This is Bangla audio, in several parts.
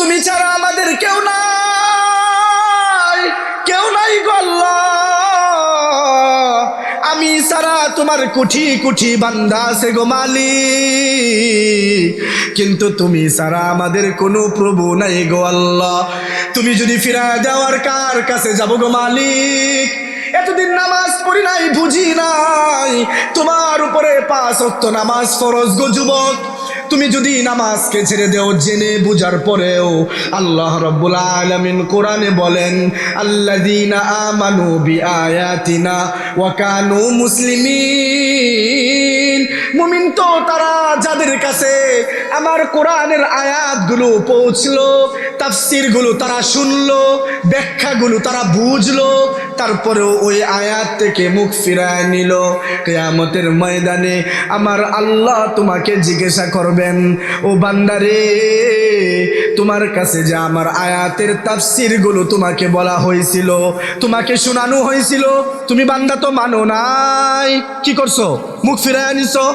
তুমি ছাড়া আমাদের কেউ নাই, কেউ নাই গো আল্লাহ। আমি ছাড়া তোমার কোটি কোটি বান্দা আছে গো মালিক, কিন্তু তুমি ছাড়া আমাদের কোনো প্রভু নাই গো আল্লাহ। তুমি যদি ফিরায় যাওয়ার কার কাছে যাবো গো মালিক? এতদিন নামাজ পড়ি নাই, বুঝি নাই তোমার উপরে 5 ওয়াক্ত নামাজ ফরজ গো যুবক। তুমি যদি নামাজকে ছেড়ে দেও জেনে বুঝার পরেও, আল্লাহ রাব্বুল আলামিন কোরআনে বলেন, আল্লাযীনা আমানু বিআয়াতিনা ওয়া কানু মুসলিমিন। মুমিন তো তারা যাদের কাছে আমার কোরআনের আয়াতগুলো পৌঁছলো, তাফসীরগুলো তারা শুনলো, ব্যাখ্যাগুলো তারা বুঝলো, তারপরেও ওই আয়াত থেকে মুখ ফিরায় নিল। কিয়ামতের ময়দানে আমার আল্লাহ তোমাকে জিজ্ঞাসা করবেন, ও বান্দারে, তোমার কাছে যে আমার আয়াতের তাফসীরগুলো তোমাকে বলা হয়েছিল, তোমাকে শোনানো হয়েছিল, তুমি বান্দা তো মানো নাই, কি করছো? মুখ ফিরায় নিছো।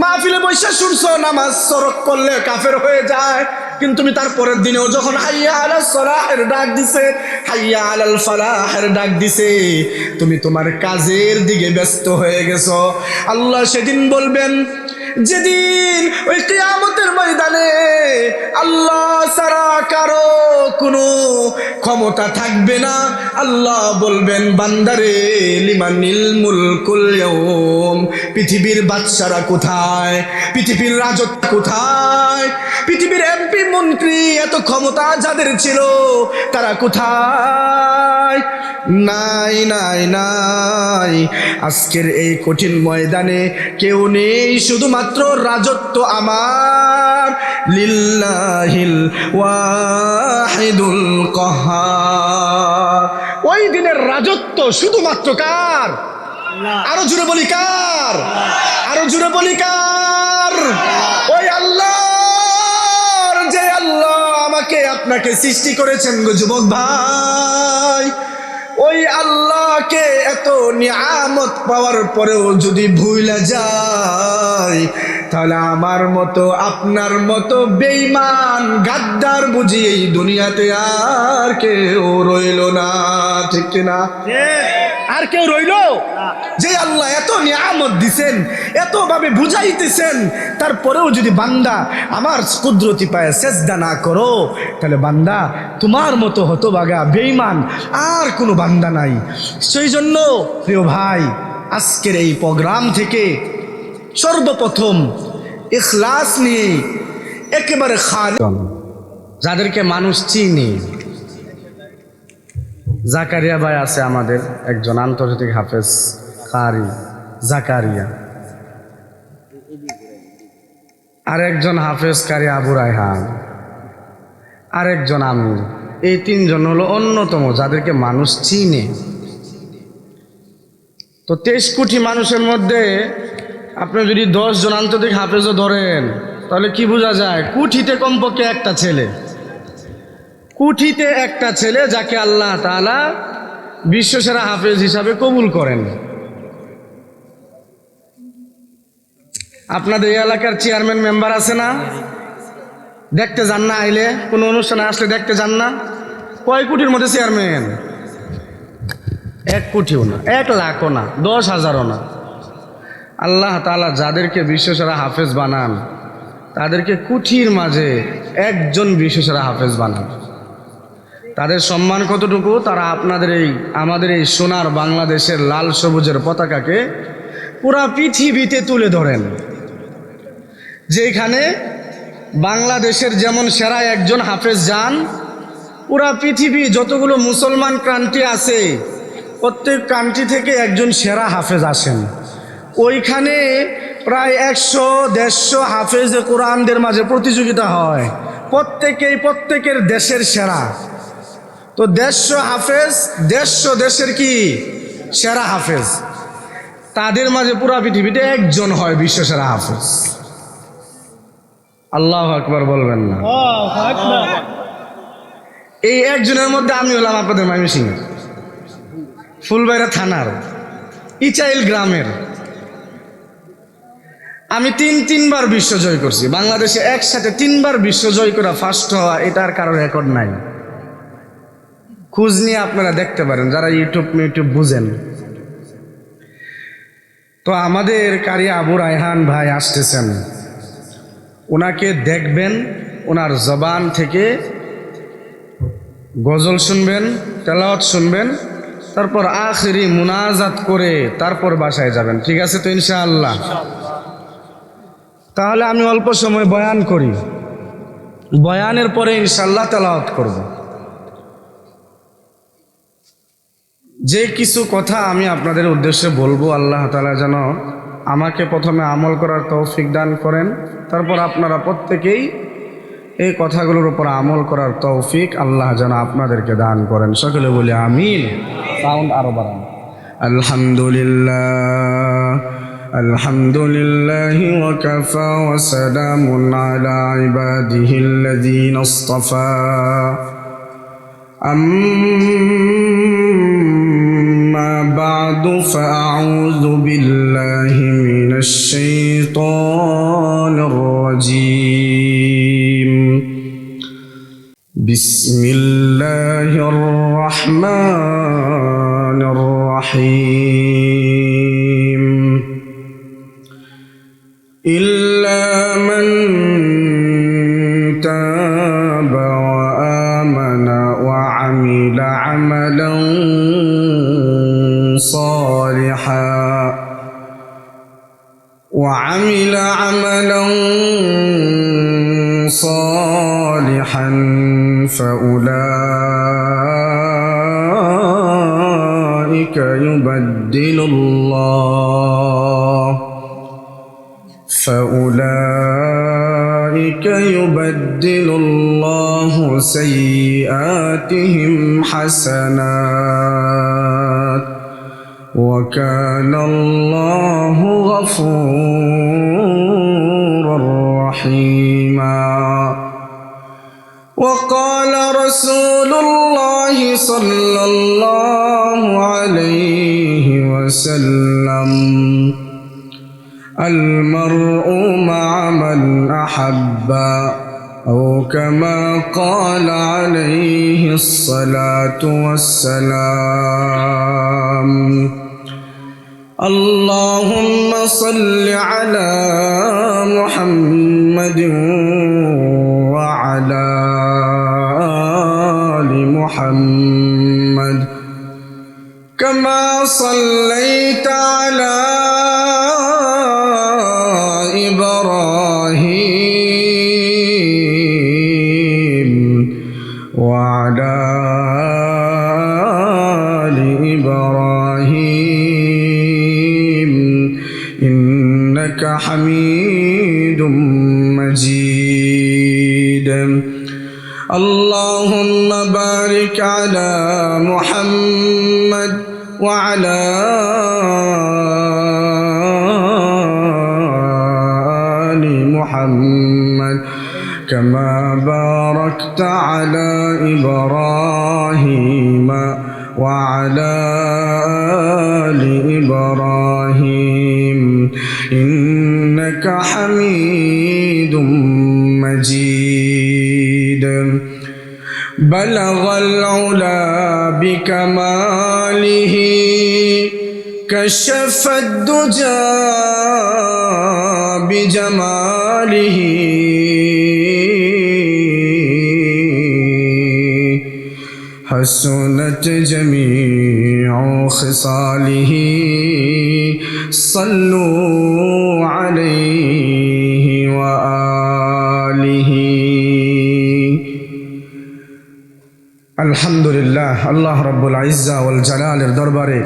মাহফিলে বৈশা শুনছো নামাজ সরক করলে কাফের হয়ে যায়, কিন্তু তুমি তারপরের দিনেও যখন হাইয়া আলাস সালাহের ডাক দিছে, হাইয়া আলাল ফালাহের ডাক দিছে, তুমি তোমার কাজের দিকে ব্যস্ত হয়ে গেছো। আল্লাহ সেদিন বলবেন, যেদিন ওই কিয়ামতের ময়দানে আল্লাহ ছাড়া কারো কোনো ক্ষমতা থাকবে না, আল্লাহ বলবেন, বান্দারে লিমানিল মুলকুল ইয়াউম, পৃথিবীর বাদশারা কোথায়? পৃথিবীর রাজত্ব কোথায়? পৃথিবীর এমপি মন্ত্রী এত ক্ষমতা যাদের ছিল তারা কোথায়? নাই নাই নাই। আজকের এই কঠিন ময়দানে কেউ নেই, শুধুমাত্র রাজত্ব আমার, লিল্লাহিল ওয়াহিদুল কাহ্হার। ওই দিনের রাজত্ব শুধুমাত্র কার? আরো জুড়ে বলি কার? আরো জুড়ে বলি কার? ওই আল্লাহ, যে আল্লাহ আমাকে আপনাকে সৃষ্টি করেছেন গো যুবক ভাই, ওই আল্লাহকে এত নিয়ামত পাওয়ার পরেও যদি ভুলে যায়, তাহলে আমার মতো আপনার মতো বেঈমান গাদ্দার বুঝি এই দুনিয়াতে আর কেউ রইল না, ঠিক কিনা? আর কেউ রইল? যে আল্লাহ এত নিয়ামত দিছেন, এত ভাবে বুঝাইতেছেন, তারপরেও যদি বান্দা আমার কুদরতি পায়ে সেজদা না করো, তাহলে বান্দা তোমার মতো হতভাগা বেঈমান আর কোনো বান্দা নাই। সেই জন্য প্রিয় ভাই, আজকের এই প্রোগ্রাম থেকে সর্বপ্রথম ইখলাস নিয়ে একেবারে যাদেরকে মানুষ চিনি, জাকারিয়া ভাই আছে আমাদের একজন আন্তর্জাতিক হাফেজ কারি জাকারিয়া, আরেকজন হাফেজ কারি আবু রায়হান, আরেকজন আমি। এই 3 জন হলো অন্যতম যাদেরকে মানুষ চিনে। তো 23 কোটি মানুষের মধ্যে আপনি যদি 10 জন আন্তর্জাতিক হাফেজও ধরেন, তাহলে কি বোঝা যায়? কোটিতে কমপক্ষে একটা ছেলে, কোটিতে একটা ছেলে যাকে আল্লাহ তাআলা বিশ্বসেরা হাফেজ হিসাবে কবুল করেন। আপনাদের এই এলাকার চেয়ারম্যান মেম্বার আছে না? দেখতে যান না? আইলে কোনো অনুষ্ঠানে আসলে দেখতে যান না? কয় কোটির মধ্যে চেয়ারম্যান? 1 কোটিও না, 1 লাখও না, 10,000ও না। আল্লাহ তাআলা যাদেরকে বিশ্বসেরা হাফেজ বানান, তাদেরকে কোটির মাঝে একজন বিশ্বসেরা হাফেজ বানান। তাদের সম্মান কতটুকু? তারা আমাদের এই সোনার বাংলাদেশের লাল সবুজের পতাকাকে পুরা পৃথিবীতে তুলে ধরেন। যেখানে বাংলাদেশের যেমন সেরা একজন হাফেজ যান, পুরা পৃথিবী যতগুলো মুসলমান কান্ট্রি আছে, প্রত্যেক কান্ট্রি থেকে একজন সেরা হাফেজ আসেন। ওইখানে প্রায় 100-150 হাফেজ কোরআনদের মাঝে প্রতিযোগিতা হয়, প্রত্যেকের দেশের সেরা। তো 150 হাফেজ 150 দেশের কি সেরা হাফেজ, তাদের মাঝে পুরা পৃথিবীতে একজন হয় বিশ্বসেরা হাফেজ। আল্লাহু আকবার বলবেন না? এই একজনের মধ্যে আমি হলাম আপনাদের ময়মনসিংহের ফুলবাড়িয়া থানার ইচাইল গ্রামের। আমি তিনবার বিশ্বজয় করছি। বাংলাদেশে একসাথে 3বার বিশ্বজয় করা ফার্স্ট হওয়া এটার কারো রেকর্ড নাই। খোঁজ নিয়ে আপনারা দেখতে পারেন যারা ইউটিউব বুঝেন। তো আমাদের কারি আবু রায়হান ভাই আসতেছেন, ওনাকে দেখবেন, ওনার জবান থেকে গজল শুনবেন, তেলাওয়াত শুনবেন, তারপর আখিরি মুনাজাত করে তারপর বাসায় যাবেন। ঠিক আছে তো ইনশাআল্লাহ? তাহলে আমি অল্প সময় বয়ান করি, বয়ানের পরে ইনশাআল্লাহ তেলাওয়াত করব। যে কিছু কথা আমি আপনাদের উদ্দেশ্যে বলবো, আল্লাহ তাআলা যেন আমাকে প্রথমে আমল করার তৌফিক দান করেন, তারপর আপনারা প্রত্যেকেই এই কথাগুলোর উপর আমল করার তৌফিক আল্লাহ যেন আপনাদেরকে দান করেন। সকলে বলি আমিন। সাউন্ড আরো বাড়ান। আলহামদুলিল্লাহ, আলহামদুলিল্লাহি ওয়া কাফা ওয়া সালামুন আলা ইবাদিহিল্লাযীনা ইসতাফা। أما بعد فأعوذ بالله من الشيطان الرجيم. بسم الله الرحمن الرحيم. إلا من تاب وآمن وعمل عملا صالحا فأولئك يبدل الله سيئاتهم حسنات وكان الله غفورا رحيما. وقال رسول الله صلى الله عليه وسلم: المرء مع من أحب، أو كما قال عليه الصلاة والسلام. اللهم صل على محمد وعلى آل محمد كما صليت على إبراهيم وعلى آل إبراهيم إنك حميد مجيد. اللهم بارك على محمد وعلى آل محمد كما باركت على إبراهيم وعلى آل إبراهيم إنك حميد مجيد. بلغ العلا بكماله كشف الدجى بجماله حسنت جميع خصاله صلوا عليه وآله. আলহামদুলিল্লাহ, আল্লাহ রাব্বুল ইজ্জা ওয়াল জালালের দরবারে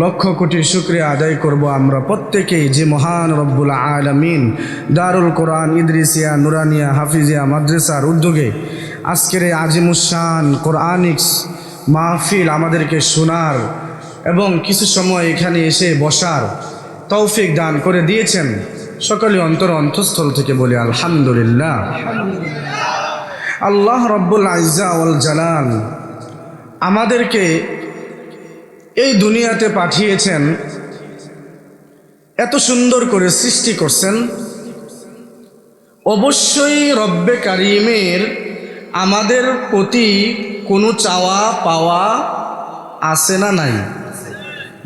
লক্ষ কোটি শুকরিয়া আদায় করব আমরা প্রত্যেকেই যে মহান রব্বুল আলামিন দারুল কোরআন ইদ্রিসিয়া নুরানিয়া হাফিজিয়া মাদ্রাসার উদ্যোগে আজকের এই আজিমুশান কোরআনিক্স মাহফিল আমাদেরকে শোনার এবং কিছু সময় এখানে এসে বসার তৌফিক দান করে দিয়েছেন। সকলে অন্তঃস্থল থেকে বলি আলহামদুলিল্লাহ। আল্লাহ রব্বুল ইজ্জা ওয়াল জালাল আমাদেরকে এই দুনিয়াতে পাঠিয়েছেন, এত সুন্দর করে সৃষ্টি করছেন। অবশ্যই রব্বে কারিমের আমাদের প্রতি কোনো চাওয়া পাওয়া আছে না নাই?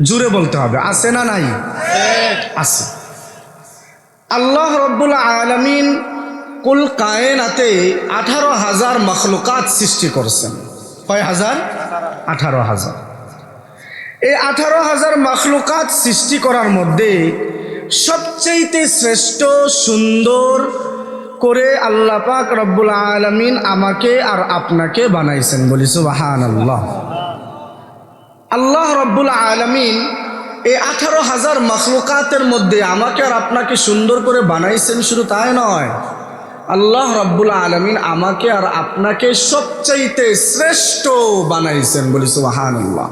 জুড়ে বলতে হবে, আছে না নাই? আছে। আল্লাহ রব্বুল আলামিন কুল কায়নাতে 18,000 মখলুকাত সৃষ্টি করেছেন। কয় হাজার? 18,000। এই 18,000 মখলুকাত সৃষ্টি করার মধ্যে সবচেয়ে শ্রেষ্ঠ সুন্দর করে আল্লাহ পাক রব্বুল আলামিন আমাকে আর আপনাকে বানাইছেন। বলি সুবহানাল্লাহ। আল্লাহ রব্বুল আলামিন এই 18,000 মখলুকাতের মধ্যে আমাকে আর আপনাকে সুন্দর করে বানাইছেন। শুধু তাই নয়, আল্লাহ রব্বুল আলামিন আমাকে আর আপনাকে সবচাইতে শ্রেষ্ঠ বানাইছেন। বলি সুবহানাল্লাহ।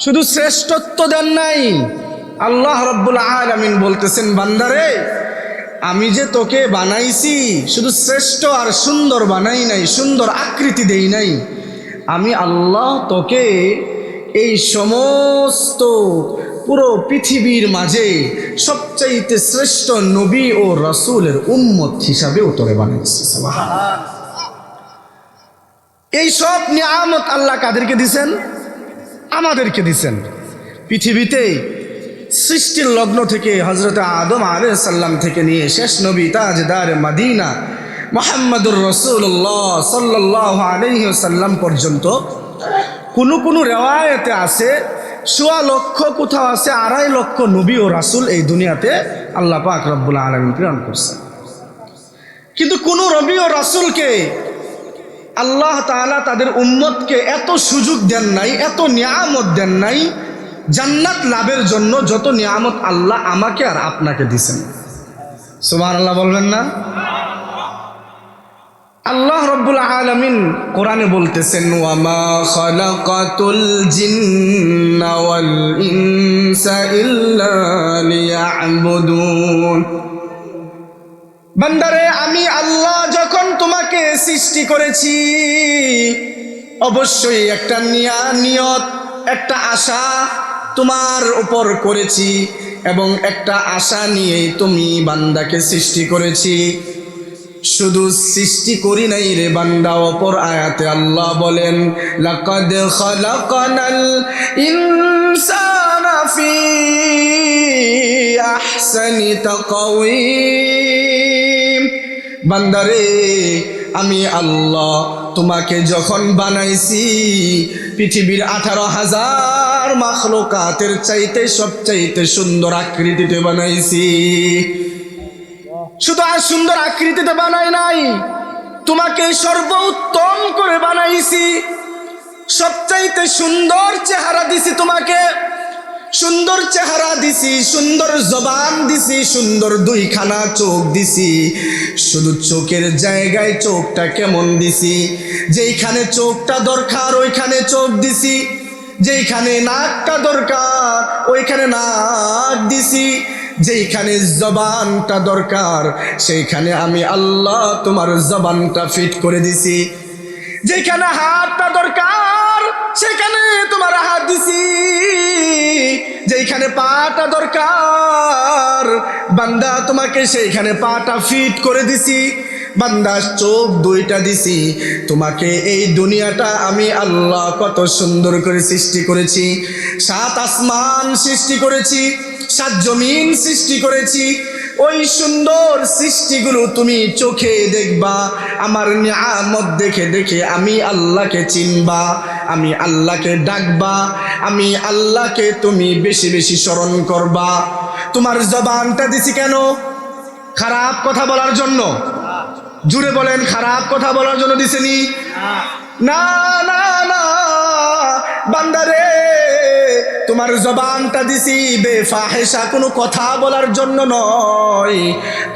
শুধু শ্রেষ্ঠত্ব দেন নাই, আল্লাহ রব্বুল আলামিন বলতেছেন, বান্দারে আমি যে তোকে বানাইছি শুধু শ্রেষ্ঠ আর সুন্দর বানাই নাই, সুন্দর আকৃতি দেই নাই, আমি আল্লাহ তোকে এই সমস্ত পুরো পৃথিবীর মাঝে সবচাইতে শ্রেষ্ঠ নবী ও রাসূলের উম্মত হিসাবেও তোরে বানাইছি। এই সব নিয়ামত আল্লাহ কাদেরকে দিছেন? আমাদেরকে দিছেন। পৃথিবীতে সৃষ্টির লগ্ন থেকে হযরত আদম আলাইহিস সালাম থেকে নিয়ে শেষ নবী তাজদার মদিনা মুহাম্মদুর রাসূলুল্লাহ সাল্লাল্লাহু আলাইহি ওয়াসাল্লাম পর্যন্ত কোন রিওয়ায়াতে আছে 1.25 লক্ষ, কোথাও আছে 2.5 লক্ষ নবী ও রাসূল এই দুনিয়াতে আল্লাহ পাক রব্বুল আলামিন প্রেরণ করেছেন। কিন্তু কোন নবী ও রাসূলকে আল্লাহ তাআলা তাদের উম্মতকে এত সুযোগ দেন নাই, এত নিয়ামত দেন নাই জান্নাত লাভের জন্য যত নিয়ামত আল্লাহ আমাকে আর আপনাকে দিয়েছেন। সুবহানাল্লাহ বলবেন না? আল্লাহ রব্বুল আলামিন কোরআনে বলতেছেন, ওয়ামা খালাকাতুল জিন্না ওয়াল ইনসা ইল্লা লিয়াবুদুন। বান্দারে আমি আল্লাহ যখন তোমাকে সৃষ্টি করেছি অবশ্যই একটা নিয়ত, একটা আশা তোমার উপর করেছি এবং একটা আশা নিয়েই তুমি বান্দাকে সৃষ্টি করেছি। শুধু সৃষ্টি করি নাই রে বান্দা, অপর আয়াতে আল্লাহ বলেন, লাকাদ খালাকানাল ইনসানা ফি আহসানি তাকওয়িম। বান্দারে আমি আল্লাহ তোমাকে যখন বানাইছি পৃথিবীর 18,000 মাখলুকাতের চাইতে সবচাইতে সুন্দর আকৃতিতে বানাইছি। শুধু আর সুন্দর আকৃতিতে বানাই নাই, তোমাকে সর্বোত্তম করে বানাইছি। সবচাইতে সুন্দর চেহারা দিছি তোমাকে, সুন্দর চেহারা দিছি, সুন্দর জবান দিছি, সুন্দর 2খানা চোখ দিছি। শুধু চোখের জায়গায় চোখটা কেমন দিছি, যেইখানে চোখটা দরকার ওইখানে চোখ দিছি, যেইখানে নাকটা দরকার ওইখানে নাক দিছি, যেইখানে জবানটা দরকার সেইখানে আমি আল্লাহ তোমার জবানটা ফিট করে দিছি, যেখানে হাতটা দরকার সেখানে তোমার হাত দিছি, যেখানে পাটা দরকার বান্দা তোমাকে সেইখানে পাটা ফিট করে দিছি। বান্দা চোখ 2টা দিছি তোমাকে। এই দুনিয়াটা আমি আল্লাহ কত সুন্দর করে সৃষ্টি করেছি। 7 আসমান সৃষ্টি করেছি, 7 জমিন সৃষ্টি করেছি। ওই সুন্দর সৃষ্টিগুলো তুমি চোখে দেখবা, আমার নিয়ামত দেখে দেখে আমি আল্লাহকে চিনবা, আমি আল্লাহকে ডাকবা, আমি আল্লাহকে তুমি বেশি বেশি স্মরণ করবা। তোমার জবানটা দিছি কেন? খারাপ কথা বলার জন্য? জুড়ে বলেন, খারাপ কথা বলার জন্য দিছেনি? না না না বান্দারে, তোমার জবানটা দিছি বেফাহেশা কোনো কথা বলার জন্য নয়।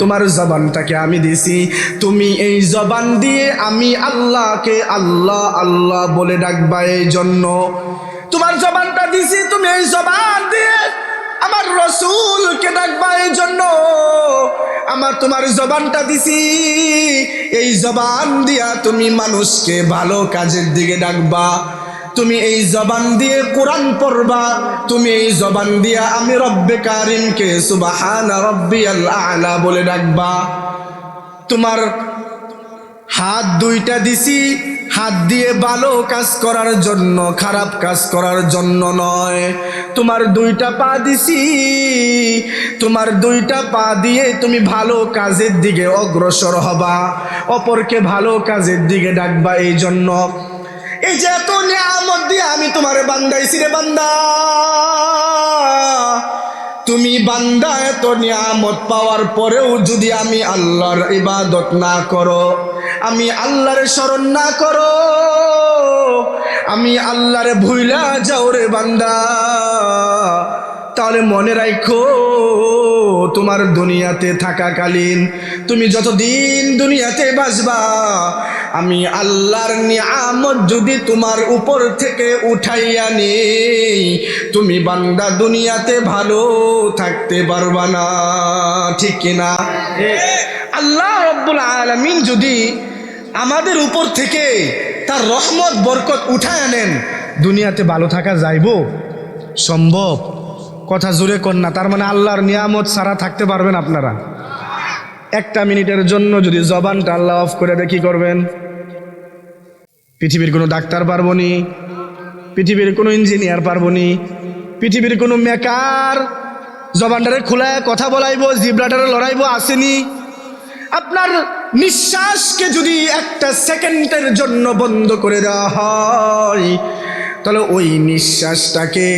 তোমার জবানটাকে আমি দিছি তুমি এই জবান দিয়ে আমি আল্লাহকে আল্লাহ আল্লাহ বলে ডাকবা, এই জন্য তোমার জবানটা দিছি তুমি এই জবান দিয়ে আমার রাসূলকে ডাকবা, এই জন্য তোমার জবানটা দিছি এই জবান দিয়া তুমি মানুষকে ভালো কাজের দিকে ডাকবা, তুমি এই জবান দিয়ে কোরআন পড়বা, তুমি এই জবান দিয়া আমি রব্বে কারিমকে সুবহানা রব্বিয়াল আ'লা বলে ডাকবা। তোমার হাত দুইটা দিছি হাত দিয়ে ভালো কাজ করার জন্য, খারাপ কাজ করার জন্য নয়। তোমার দুইটা পা দিছি, তোমার দুইটা পা দিয়ে তুমি ভালো কাজের দিকে অগ্রসর হবা, অপরকে ভালো কাজের দিকে ডাকবা। এই জন্য এই যে এত নিয়ামত দিয়ে আমি তোমারে বান্দাইছি রে বান্দা, তুমি বান্দা এত নিয়ামত পাওয়ার পরেও যদি আমি আল্লাহর ইবাদত না করো, আমি আল্লাহরে স্মরণ না করো, আমি আল্লাহরে ভুইলা যাও রে বান্দা, তাহলে মনে রাখো তোমার দুনিয়াতে থাকাকালীন তুমি যতদিন দুনিয়াতে বাঁচবা, আমি আল্লাহর নিয়ামত যদি তোমার উপর থেকে উঠাইয়া নেই, তুমি বান্দা দুনিয়াতে ভালো থাকতে পারবা না। ঠিক কিনা? আল্লাহ রাব্বুল আলামিন যদি আমাদের উপর থেকে তার রহমত বরকত উঠায় নেন, দুনিয়াতে ভালো থাকা যাইব? সম্ভব? কথা জোরে কর না। তার মানে আল্লাহর নিয়ামত ছাড়া থাকতে পারবেন আপনারা? একটা মিনিটের জন্য যদি জবানটা আল্লাহ অফ করে দেয় কি করবেন? পৃথিবীর কোনো ডাক্তার পারবো নি, পৃথিবীর কোনো ইঞ্জিনিয়ার পারবো নি, পৃথিবীর কোনো মেকার জবানটারে খোলায় কথা বলাইবো, জিব্রাটারে লড়াইবো? আসেনি? আপনার নিঃশ্বাসকে যদি একটা সেকেন্ডের জন্য বন্ধ করে দেওয়া হয়, তাহলে ওই নিঃশ্বাসটাকে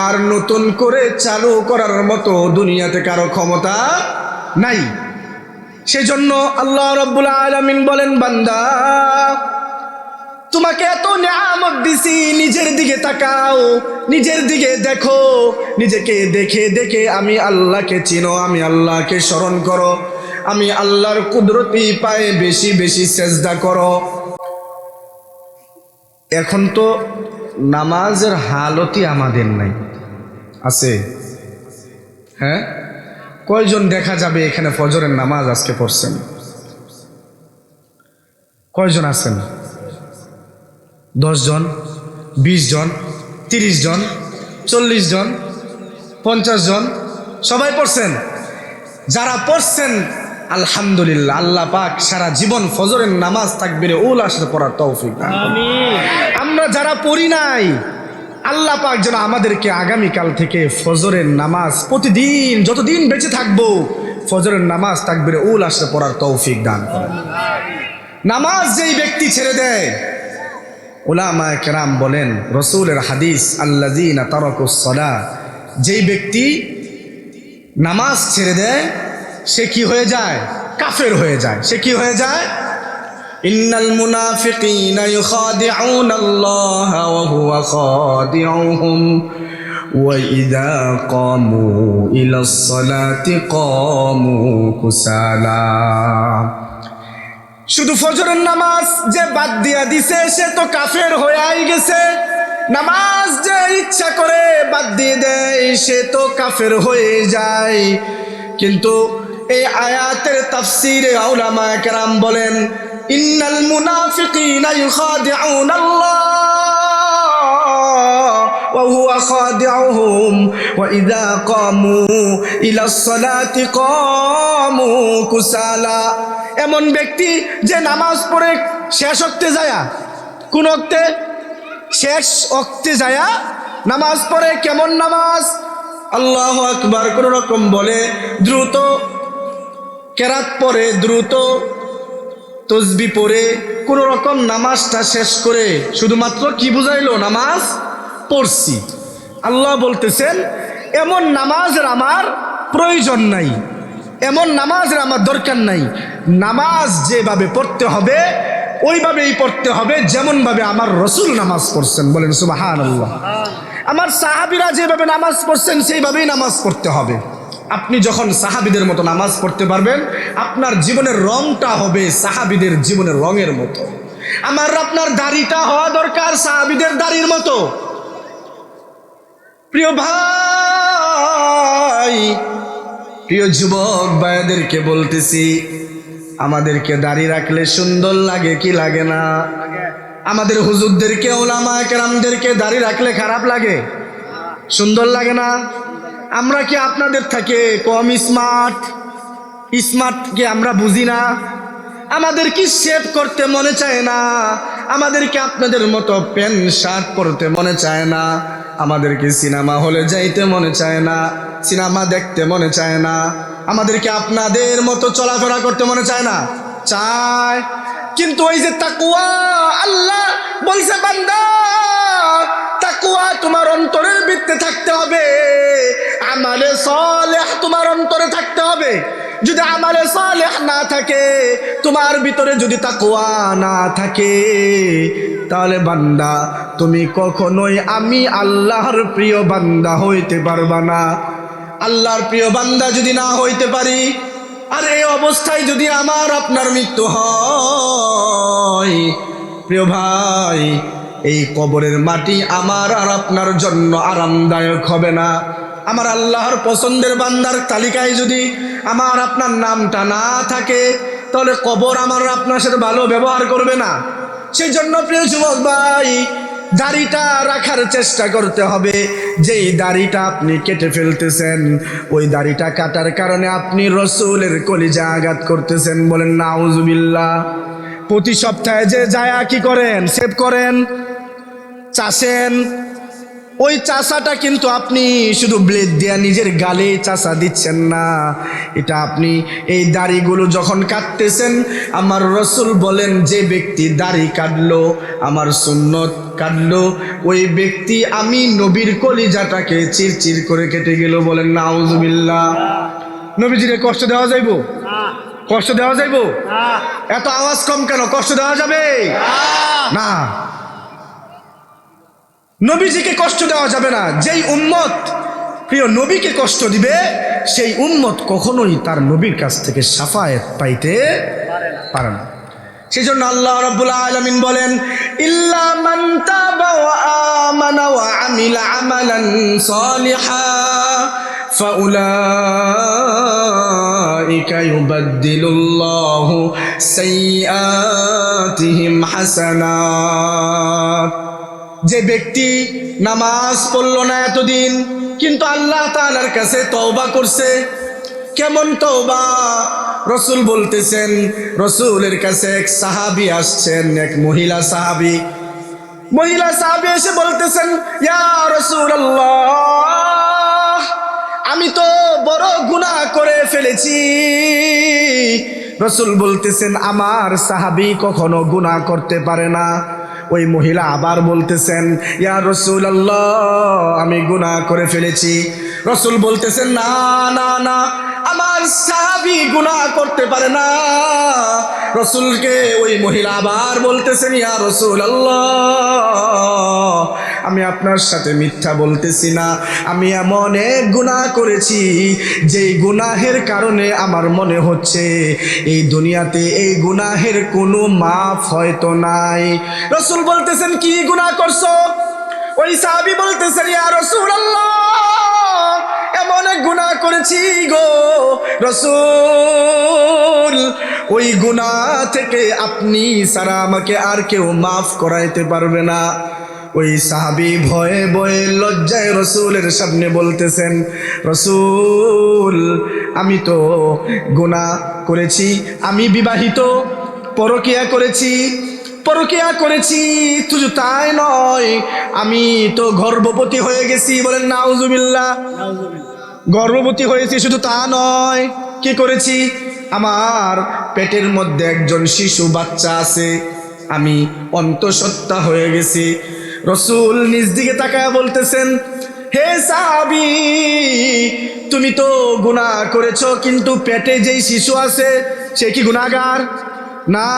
আর নতুন করে চালু করার মতো দুনিয়াতে কারো ক্ষমতা নাই। সেজন্য আল্লাহ রাব্বুল আলামিন বলেন, বান্দা তোমাকে এত নিয়ামত দিছি, নিজের দিকে তাকাও, নিজের দিকে দেখো, নিজেকে দেখে দেখে আমি আল্লাহকে চিনো, আমি আল্লাহকে স্মরণ করো, আমি আল্লাহর কুদরতি পায়ে বেশি বেশি সেজদা করো। এখন তো নামাজের হালতই আমাদের নাই, আছে? হ্যাঁ, কয়জন দেখা যাবে এখানে ফজরের নামাজ আজকে পড়ছেন? কয়জন আছেন? 10 জন, 20 জন, 30 জন, 40 জন, 50 জন? সবাই পড়ছেন? যারা পড়ছেন আলহামদুলিল্লাহ, আল্লাহ পাক সারা জীবন ফজরের নামাজ তাকবীরে উলার সাথে পড়ার তৌফিক দান করুন। আমরা যারা পড়ি নাই, আল্লাহ পাক যেন আমাদেরকে আগামীকাল থেকে ফজরের নামাজ প্রতিদিন যতদিন বেঁচে থাকবো ফজরের নামাজ তাকবীরে উলার সাথে পড়ার তৌফিক দান করেন। নামাজ যেই ব্যক্তি ছেড়ে দেয়, উলামায়ে কেরাম বলেন, রাসূলের হাদিস, আল্লাযীনা তারাকুস সালাহ, যেই ব্যক্তি নামাজ ছেড়ে দেয় সে কি হয়ে যায়? কাফের হয়ে যায়। সে কি হয়ে যায়? ইন্নাল মুনাফিকিনা ইউখাদিউনাল্লাহা ওয়া হুয়া খাদিউহুম ওয়া ইযা কামু ইলাস সালাতি কামু কুসালা। শুধু ফজরের নামাজ যে বাদ দিয়া দিছে সে তো কাফের হয়েই গেছে, নামাজ যে ইচ্ছা করে বাদ দিয়ে দেয় সে তো কাফের হয়ে যায়। কিন্তু এই আয়াতের তাফসীরে উলামায়ে কেরাম বলেন, ইন্নাল মুনাফিকিনা ইউখাদিউনাল্লাহ ওয়া হুয়া খাদিউহুম ওয়া ইযা কামু ইলাস সালাতি কামু কুসালা। এমন ব্যক্তি যে নামাজ পড়ে শেষ ওক্তে যায়া, কোন ওক্তে? শেষ ওক্তে যায়া নামাজ পড়ে। কেমন নামাজ? আল্লাহু আকবার কোন রকম বলে, দ্রুত কেরাত পড়ে, দ্রুত তসবিহ পড়ে, কোন রকম নামাজটা শেষ করে শুধুমাত্র কি বুঝাইলো? নামাজ পড়ছি। আল্লাহ বলতেছেন এমন নামাজের আমার প্রয়োজন নাই, এমন নামাজের আমার দরকার নাই। নামাজ যেভাবে পড়তে হবে ওইভাবেই পড়তে হবে, যেমন ভাবে আমার রাসূল নামাজ পড়ছেন। বলেন সুবহানাল্লাহ। আমার সাহাবীরা যেভাবে নামাজ পড়ছেন সেইভাবেই নামাজ পড়তে হবে। আপনি যখন সাহাবীদের মতো নামাজ পড়তে পারবেন, আপনার জীবনের রংটা হবে সাহাবীদের জীবনের রঙের মতো। আমার আপনার দাড়িটা হওয়া দরকার সাহাবীদের দাড়ির মতো। প্রিয় ভাই, প্রিয় যুবক ভাইদেরকে বলতেছি, আমাদেরকে দাড়ি রাখলে সুন্দর লাগে কি লাগে না? আমাদের হুজুরদেরকে, উলামায়ে কেরামদেরকে দাড়ি রাখলে খারাপ লাগে? সুন্দর লাগে না? আমরা কি আপনাদের থেকে কম স্মার্ট? স্মার্ট কি আমরা বুঝি না? আমাদের কি শেভ করতে মনে চায় না? আমাদেরকে আপনাদের মতো প্যান্ট শার্ট পরতে মনে চায় না? আমাদেরকে সিনেমা হলে যাইতে মনে চায় না? সিনেমা দেখতে মনে চায় না? আমাদেরকে আপনাদের মতো চলাফেরা করতে মনে চায় না? চায়। কিন্তু ওই যে তাকওয়া, আল্লাহ বলছে বান্দা তাকওয়া তোমার অন্তরের ভিতরে থাকতে হবে, আমালে সালেহ তোমার অন্তরে থাকতে হবে। যদি আমালে সালেহ না থাকে, তোমার ভিতরে যদি তাকওয়া না থাকে, তাহলে বান্দা তুমি কখনোই আমি আল্লাহর প্রিয় বান্দা হইতে পারবা না। আল্লাহর প্রিয় বান্দা যদি না হইতে পারি, আর এই অবস্থায় যদি আমার আপনার মৃত্যু হয়, প্রিয় ভাই, এই কবরের মাটি আমার আর আপনার জন্য আরামদায়ক হবে না। আমার আল্লাহর পছন্দের বান্দার তালিকায় যদি আমার আপনার নামটা না থাকে, তাহলে কবর আমার আপনার সাথে ভালো ব্যবহার করবে না। সেই জন্য প্রিয় যুবক ভাই, দাড়িটা রাখার চেষ্টা করতে হবে। যেই দাড়িটা আপনি কেটে ফেলতেছেন, ওই দাড়িটা কাটার কারণে আপনি রসুলের কলিজা আঘাত করতেছেন। বলেন নাউজুবিল্লাহ। প্রতি সপ্তাহে যে যায়া কি করেন, সেভ করেন, চাষেন, ওই চাষাটা কিন্তু আপনি শুধু ব্লেড দিয়ে নিজের গালে চাষা দিচ্ছেন না, এটা আপনি এই দাড়িগুলো যখন কাটতেছেন, আমার রসুল বলেন যে ব্যক্তি দাড়ি কাটলো, আমার সুন্নত কাটলো, ওই ব্যক্তি আমি নবীর কলিজাটাকে চিরচির করে কেটে গেল। বলেন নাউজুবিল্লাহ। নবীজিরে কষ্ট দেওয়া যাইব? কষ্ট দেওয়া যাইব? এত আওয়াজ কম কেন? কষ্ট দেওয়া যাবে না। নবীজিকে কষ্ট দেওয়া যাবে না। যেই উম্মত প্রিয় নবীকে কষ্ট দিবে, সেই উম্মত কখনোই তার নবীর কাছ থেকে শাফায়াত পাইতে পারে না। সেই জন্য আল্লাহ রাব্বুল আলামিন বলেন, ইল্লা মান তাবা ওয়া আমানা ওয়া আমিলা আমালান সালিহা ফাউলাইকা ইউবাদদিলুল্লাহু সাইয়্যাতিহিম হাসানাত। যে ব্যক্তি নামাজ পড়ল না এতদিন, কিন্তু আল্লাহ তাআলার কাছে তওবা করছে। কেমন তওবা? রসুল বলতেছেন, রসুলের কাছে এক সাহাবী আসছেন, এক মহিলা সাহাবী এসে বলতেছেন, ইয়া রাসূলুল্লাহ, আমি তো বড় গুনাহ করে ফেলেছি। রসুল বলতেছেন, আমার সাহাবী কখনো গুনাহ করতে পারে না। ওই মহিলা আবার বলতেছেন, ইয়া রাসূলুল্লাহ, আমি গুনাহ করে ফেলেছি। রসুল বলতেছেন, না না না, আমার সাহাবী গুনাহ করতে পারে না। রসুলকে ওই মহিলা আবার বলতেছেন, ইয়া রাসূলুল্লাহ, আমি আপনার সাথে মিথ্যা বলতেছি না, আমি এমন এক গুনাহ করেছি যেই গুনাহের কারণে আমার মনে হচ্ছে এই দুনিয়াতে এই গুনাহের কোনো মাফ হয়তো নাই। রসুল বলতেছেন, কি গুনাহ করছো? ওই সাহাবী বলতেছেন, ইয়া রাসূলুল্লাহ, এমন এক গুনাহ করেছি গো রসুল, ওই গুনাহ থেকে আপনি ছাড়া আমাকে আর কেউ মাফ করাইতে পারবে না। ওই সাহাবী ভয়ে ভয়ে লজ্জায় রসুলের সামনে বলতেছেন, রসুল, আমি তো গুনাহ করেছি, আমি বিবাহিত, পরকিয়া করেছি, শুধু তাই নয়, আমি তো গর্ভবতী হয়ে গেছি। বলেন নাউজুবিল্লাহ। গর্ভবতী হয়েছি, শুধু তা নয়, কি করেছি? আমার পেটের মধ্যে একজন শিশু বাচ্চা আছে, আমি অন্তঃসত্ত্বা হয়ে গেছি। রসুল নিজ দিকে তাকায় বলতেছেন, হে সাহাবী, তুমি তো গুনাহ করেছো, কিন্তু পেটে যেই শিশু আছে সে কি গুনাহগার? না,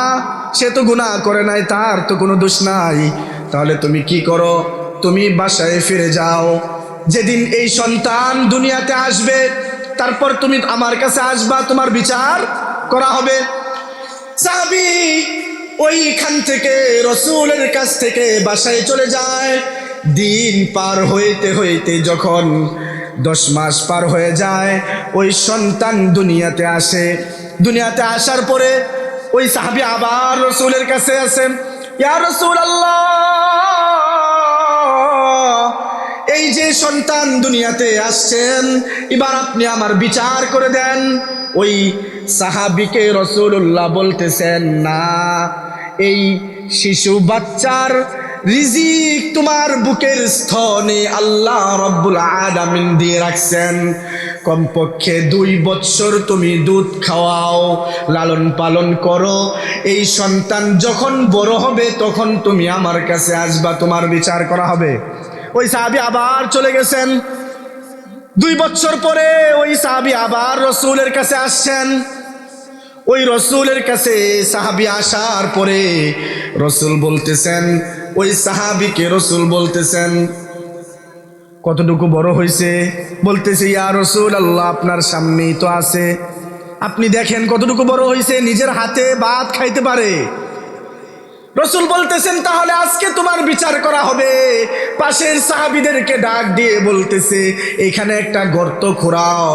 সে তো গুনাহ করে নাই, তার তো কোনো দোষ নাই। তাহলে তুমি কি করো? তুমি বাসায় ফিরে যাও। যেদিন এই সন্তান দুনিয়াতে আসবে, তারপর তুমি আমার কাছে আসবা, তোমার বিচার করা হবে। সাহাবী ওইখান থেকে রসুলের কাছ থেকে বাসায় চলে যায়। দিন পার হইতে হইতে যখন 10 মাস পার হয়ে যায়, ওই সন্তান দুনিয়াতে আসে। দুনিয়াতে আসার পরে ওই সাহাবী আবার রসুলের কাছে আসেন, ইয়া রাসূলুল্লাহ, এই যে সন্তান দুনিয়াতে আসছেন, এবার আপনি আমার বিচার করে দেন। ওই সাহাবীকে রাসূলুল্লাহ বলতেছেন, না, এই শিশু বাচ্চার রিজিক তোমার বুকের স্থনে আল্লাহ রব্বুল আলামিন দিয়ে রাখছেন। কমপক্ষে 2 বছর তুমি দুধ খাওয়াও, লালন পালন করো। এই সন্তান যখন বড় হবে তখন তুমি আমার কাছে আসবা, তোমার বিচার করা হবে। ওই সাহাবী আবার চলে গেছেন। 2 বছর পরে ওই সাহাবী আবার রাসূলের কাছে আসছেন। ওই রাসূলের কাছে সাহাবী আসার পরে রাসূল বলতেছেন, ওই সাহাবীকে রাসূল বলতেছেন, কতটুকু বড় হয়েছে? বলতেছে, ইয়া রাসূলুল্লাহ, আপনার সামনেই তো আছে, আপনি দেখেন কতটুকু বড় হয়েছে, নিজের হাতে ভাত খাইতে পারে। রাসূল বলতেছেন, তাহলে আজকে তোমার বিচার করা হবে। পাশের সাহাবীদেরকে ডাক দিয়ে বলতেছে, এখানে একটা গর্ত খোঁড়াও,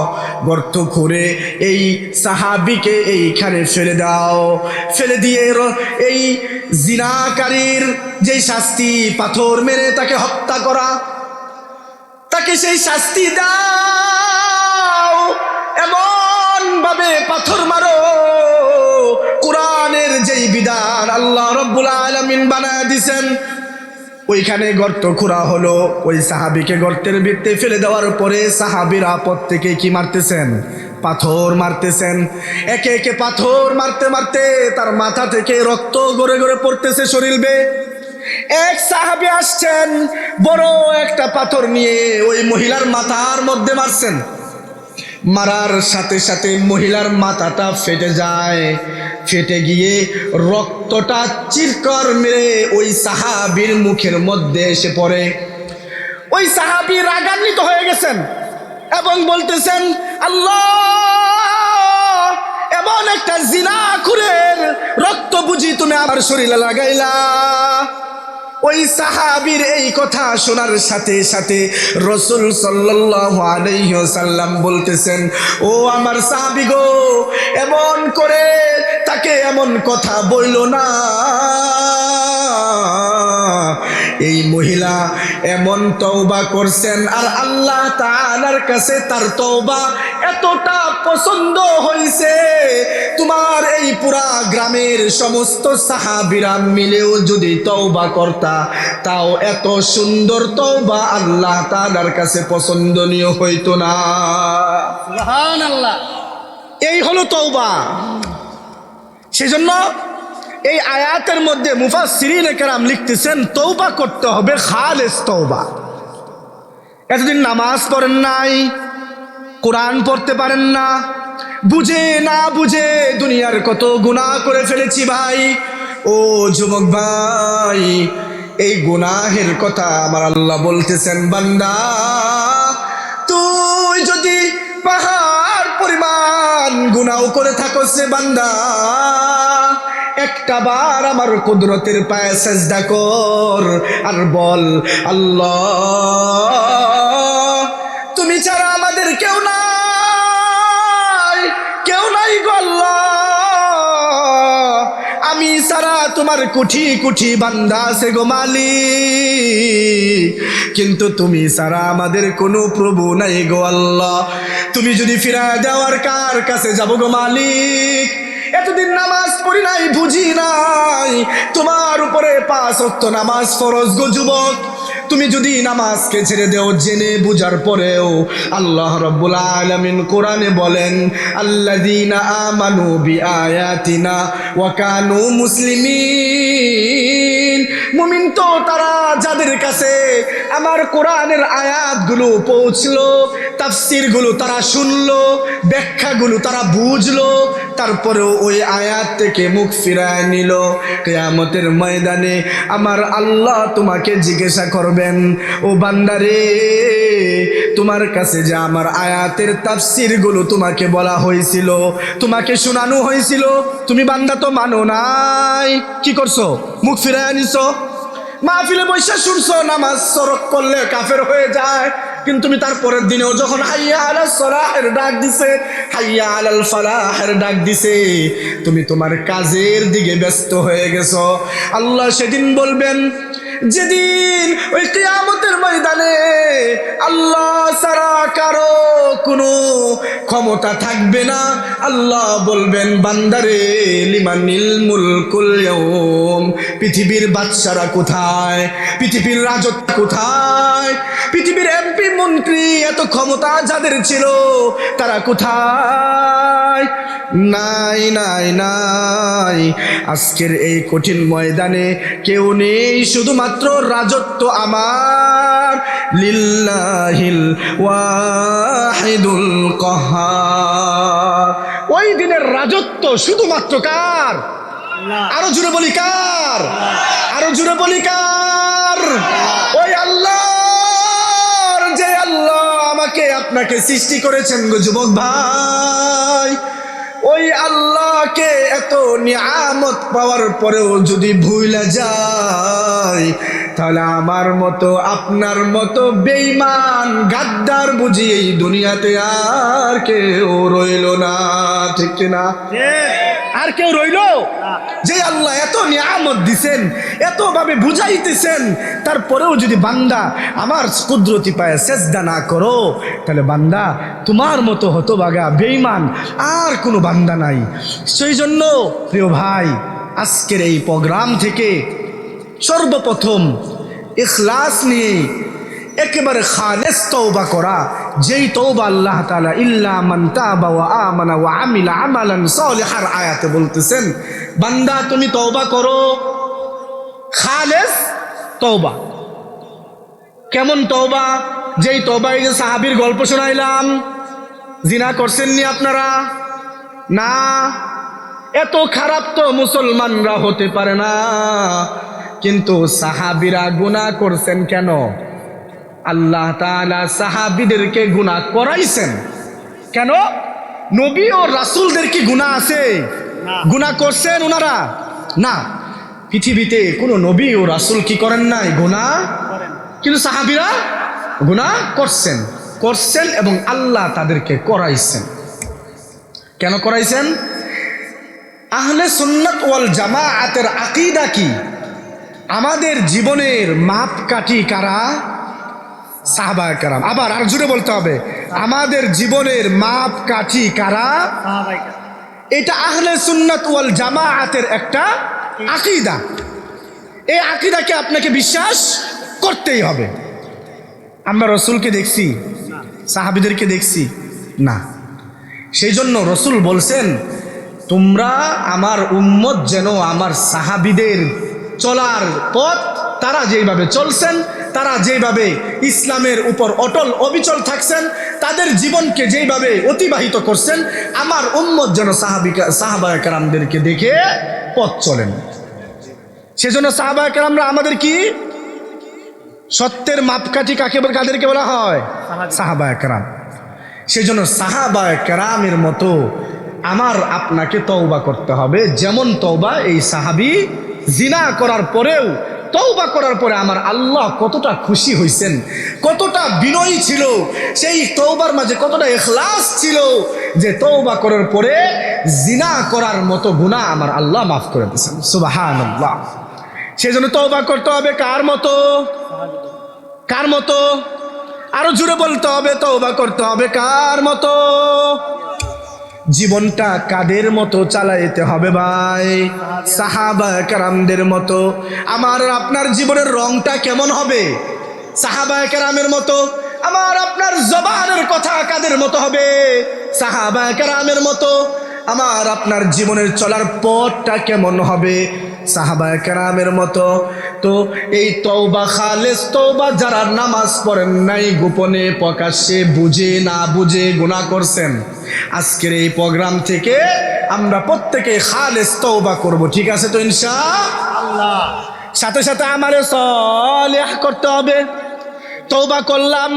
গর্ত খুঁড়ে এই সাহাবীকে এইখানে ফেলে দাও। ফেলে দিয়ে এই জিনাকারীর যেই শাস্তি, পাথর মেরে তাকে হত্যা করা, তাকে সেই শাস্তি দাও। এমন ভাবে পাথর মারো, কোরআনের যেই বিধান আল্লাহ রব্বুল আলামিন বানায় দিয়েছেন। ওইখানে গর্ত খোঁড়া হলো। ওই সাহাবীকে গর্তের ভিতরে ফেলে দেওয়ার পরে সাহাবীরা প্রত্যেকে কি মারতেছেন? পাথর মারতেছেন। একে একে পাথর মারতে মারতে তার মাথা থেকে রক্ত গড়ে গড়ে পড়তেছে শরীর বেয়ে। এক সাহাবী আসছেন, বড় একটা পাথর নিয়ে ওই মহিলার মাথার মধ্যে মারছেন। মারার সাথে সাথে মহিলার মাথাটা ফেটে যায়। ফেটে গিয়ে রক্তটা চিরকার মেরে ওই সাহাবীর মুখের মধ্যে এসে পড়ে। ওই সাহাবী রাগান্বিত হয়ে গেছেন এবং বলতেছেন, আল্লাহ, এমন একটা জিনাখুরের রক্ত বুঝি তুমি আমার শরীরে লাগাইলা। ওই সাহাবীর এই কথা শোনার সাথে সাথে রাসূল সাল্লাল্লাহু আলাইহি ওয়াসাল্লাম বলতেছেন, ও আমার সাহাবী গো, এমন করে তাকে এমন কথা বইলো না। এই মহিলা এমন তওবা করছেন, আর আল্লাহ তাআলার কাছে তার তওবা এতটা পছন্দ হয়েছে, তোমার এই পুরা গ্রামের সমস্ত সাহাবীরা মিলেও যদি তওবা করতা, তাও এত সুন্দর তওবা আল্লাহ তাআলার কাছে পছন্দনীয় হইতো না। সুবহানাল্লাহ। এই হলো তওবা। সেজন্য এই আয়াতের মধ্যে মুফাসসিরিনে কেরাম লিখতেছেন, তওবা করতে হবে খালেস তওবা। এতদিন নামাজ পড়েন নাই, কোরআন পড়তে পারেন না, বুঝে না বুঝে দুনিয়ার কত গুনাহ করে ফেলেছি ভাই। ও যুবক ভাই, এই গুনাহের কথা আমার আল্লাহ বলতেছেন, বান্দা, তুই যদি পাহাড় পরিমাণ গুনাহ করে থাকস রে বান্দা, একটা বার আমার কুদরতের পায়ে সেজদা কর আর বল, আল্লাহ, তুমি ছাড়া আমাদের কেউ নাই, কেউ নাই গো আল্লাহ, আমি ছাড়া তোমার কোটি কোটি বান্দা আছে গো মালিক, কিন্তু তুমি ছাড়া আমাদের কোনো প্রভু নাই গো আল্লাহ। তুমি যদি ফিরায় দেওয়ার কার কাছে যাবো গো মালিক? এতদিন নামাজ পড়ি নাই, বুঝি নাই তোমার উপরে 5 ওয়াক্ত নামাজ ফরজ গো যুবক। তুমি যদি নামাজকে ছেড়ে দেও জেনে বুঝার পরেও, আল্লাহ রাব্বুল আলামিন কোরআনে বলেন, আল্লাযীনা আমানু বিআয়াতিনা ওয়া কানু মুসলিমিন। মুমিন তো তারা যাদের কাছে আমার কোরআনের আয়াতগুলো পৌঁছলো, তাফসীরগুলো তারা শুনলো, ব্যাখ্যাগুলো তারা বুঝলো, তারপরেও ওই আয়াত থেকে মুখ ফিরায় নিল। কিয়ামতের ময়দানে আমার আল্লাহ তোমাকে জিজ্ঞাসা করবেন, ও বান্দারে, তোমার কাছে যে আমার আয়াতের তাফসীরগুলো তোমাকে বলা হয়েছিল, তোমাকে শোনানো হয়েছিল, তুমি বান্দা তো মানো নাই, কি করছো? মুখ ফিরায় নিছো, মাহফিলে বৈশা শুনছো নামাজ সরক করলে কাফের হয়ে যায়, কিন্তু তুমি তারপরের দিনেও যখন হাইয়া আলাস সালাহের ডাক দিছে, হাইয়া আলাল ফালাহের ডাক দিছে, তুমি তোমার কাজের দিকে ব্যস্ত হয়ে গেছো। আল্লাহ সেদিন বলবেন, যেদিন ওই কিয়ামতের ময়দানে আল্লাহ ছাড়া কারো কোনো ক্ষমতা থাকবে না। আল্লাহ বলবেন, বান্দারে লিমানিল মুলকুল ইয়াউম, পৃথিবীর বাদশারা কোথায়, পৃথিবীর রাজত্ব কোথায়, পৃথিবীর এমপি মন্ত্রী এত ক্ষমতা যাদের ছিল তারা কোথায়? নাই নাই নাই। আজকের এই কঠিন ময়দানে কেউ নেই, শুধুমাত্র রাজত্ব আমার। লিল্লাহিল ওয়াহিদুল কাহার। ওই দিনের রাজত্ব শুধুমাত্র কার? আরো জুড়ে বলি কার? আরো জুড়ে বলি কার? ওই আল্লাহ, যে আল্লাহ আমাকে আপনাকে সৃষ্টি করেছেন গো যুবক ভাই, ওই আল্লাহকে এত নিয়ামত পাওয়ার পরেও যদি ভুলে যায়, তাহলে আমার মতো আপনার মতো বেঈমান গাদ্দার বুঝি এই দুনিয়াতে আর কেউ রইল না। ঠিক কিনা? আর কেউ রইল? যে আল্লাহ এত নিয়ামত দিছেন, এত ভাবে বুঝাইতেছেন, তারপরেও যদি বান্দা আমার কুদরতি পায়ে সেজদা না করো, তাহলে বান্দা তোমার মতো হতভাগা বেঈমান আর কোনো বান্দা নাই। সেই জন্য প্রিয় ভাই, আজকের এই প্রোগ্রাম থেকে সর্বপ্রথম ইখলাস নিয়ে একেবারে খালেস তওবা করা, যেই তওবা আল্লাহ তাআলা ইল্লা মান তাবা ওয়া আমানা ওয়া আমিলা আমালান সালিহার আয়াতে বলতেছেন, বান্দা তুমি তওবা করো, খালেস তওবা। কেমন তওবা? যেই তওবা, এই যে সাহাবীর গল্প শোনাইলাম, জিনা করছেননি আপনারা? না, এত খারাপ তো মুসলমানরা হতে পারে না, কিন্তু সাহাবীরা গুনাহ করছেন কেন? আল্লাহ তাআলা সাহাবীদেরকে গুনাহ করাইছেন কেন? নবী ও রাসূলদের কি গুনাহ আছে? গুনাহ করছেন ওনারা? না, পৃথিবীতে কোনো নবী ও রাসূল কি করেন নাই? গুনাহ করেন। কিন্তু সাহাবীরা গুনাহ করছেন এবং আল্লাহ তাদেরকে করাইছেন। কেন করাইছেন? আহলে সুন্নাত ওয়াল জামাআতের আকীদা কি? আমাদের জীবনের মাপকাঠি কারা? সাহাবায়ে কেরাম। আবার আর জোরে বলতে হবে, আমাদের জীবনের মাপকাঠি কারা? সাহাবায়ে কেরাম। এটা আহলে সুন্নাত ওয়াল জামাআতের একটা আকীদা। এই আকীদাকে আপনাকে বিশ্বাস করতেই হবে। আমরা রসুলকে দেখছি? সাহাবীদেরকে দেখছি? না। সেই জন্য রসুল বলছেন, তোমরা আমার উম্মত যেন আমার সাহাবীদের চলার পথ, তারা যেইভাবে চলছেন, তারা যেইভাবে ইসলামের উপর অটল অবিচল থাকছেন, তাদের জীবনকে যেইভাবে অতিবাহিত করছেন, আমার উম্মত যেন সাহাবায়ে কেরামদেরকে দেখে পথ চলেন। সেজন্য সাহাবায়ে কেরামরা আমাদের কি? সত্যের মাপকাঠি কাদেরকে বলা হয়? সাহাবায়ে কেরাম। সেজন্য সাহাবায়ে কেরামের মতো আমার আপনাকে তওবা করতে হবে। যেমন তওবা এই সাহাবী জিনা করার পরেও তওবা করার পরে আমার আল্লাহ কতটা খুশি হয়েছেন, কতটা বিনয়ী ছিল, সেই তওবার মাঝে কতটা ইখলাস ছিল যে তওবা করার পরে জিনা করার মতো গুনাহ আমার আল্লাহ মাফ করে দিয়েছেন। সুবহানাল্লাহ। সেজন্য তওবা করতে হবে কার মতো? কার মতো? আরো জোরে বলতে হবে, তওবা করতে হবে কার মতো? জীবনটা কাদের মতো চালাইতে হবে ভাই? সাহাবায়ে কেরামদের মতো। আমার আপনার জীবনের রংটা কেমন হবে? সাহাবায়ে কেরামের মতো। আমার আপনার জবানের কথা কাদের মতো হবে? সাহাবায়ে কেরামের মতো। আমার আপনার জীবনের চলার পথটা কেমন হবে? সাহাবায়ে কেরামের মতো। তো এই তওবা, খালেস তওবা, যারা নামাজ পড়েন নাই, গোপনে প্রকাশ্যে, বুঝে না বুঝে গুনাহ করছেন, আজকের এই প্রোগ্রাম থেকে আমরা প্রত্যেকে খালেস তওবা করব। ঠিক আছে তো ইনশাআল্লাহ? সাথে সাথে আমারে সালেহ করতে হবে। তওবা করলাম,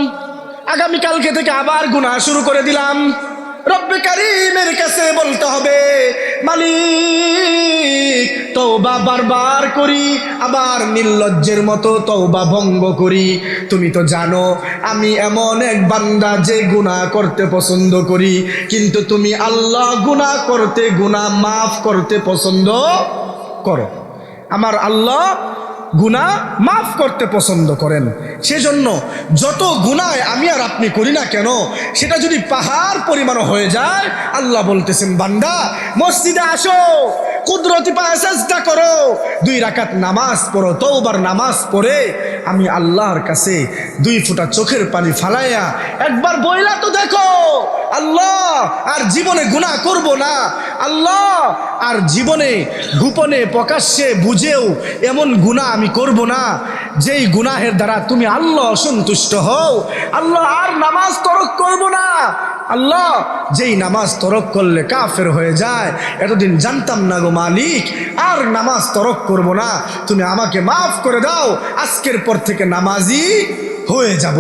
আগামীকালকে থেকে আবার গুনাহ শুরু করে দিলাম, রব্বে কারীমের কাছে বলতে হবে, মালিক তওবা বারবার করি, আবার নির্লজ্জের মতো তওবা ভঙ্গ করি। তুমি তো জানো আমি এমন এক বান্দা যে গুনাহ করতে পছন্দ করি, কিন্তু তুমি আল্লাহ গুনাহ করতে, গুনাহ মাফ করতে পছন্দ করো। আমার আল্লাহ গুনাহ মাফ করতে পছন্দ করেন। সেজন্য যত গুনাহ আমি আর আপনি করি না কেন, সেটা যদি পাহাড় পরিমাণ হয়ে যায়, আল্লাহ বলতেছেন বান্দা মসজিদে আসো, কুদরতি পায়ে সেজদা করো, 2 রাকাত নামাজ পড়ো, তওবার নামাজ পড়ে আমি আল্লাহর কাছে 2 ফোঁটা চোখের পানি ফালাইয়া একবার বইলা তো দেখো, আল্লাহ আর জীবনে গুনাহ করব না, আল্লাহ আর জীবনে গোপনে প্রকাশ্যে বুঝেও এমন গুনাহ আমি করব না যেই গুনাহের দ্বারা তুমি আল্লাহ অসন্তুষ্ট হও, আল্লাহ আর নামাজ তরক করব না, আল্লাহ যেই নামাজ তরক করলে কাফের হয়ে যায়, এতদিন জানতাম না গো মালিক, আর নামাজ তরক করব না, তুমি আমাকে মাফ করে দাও, আজকের পর থেকে নামাজি হয়ে যাব।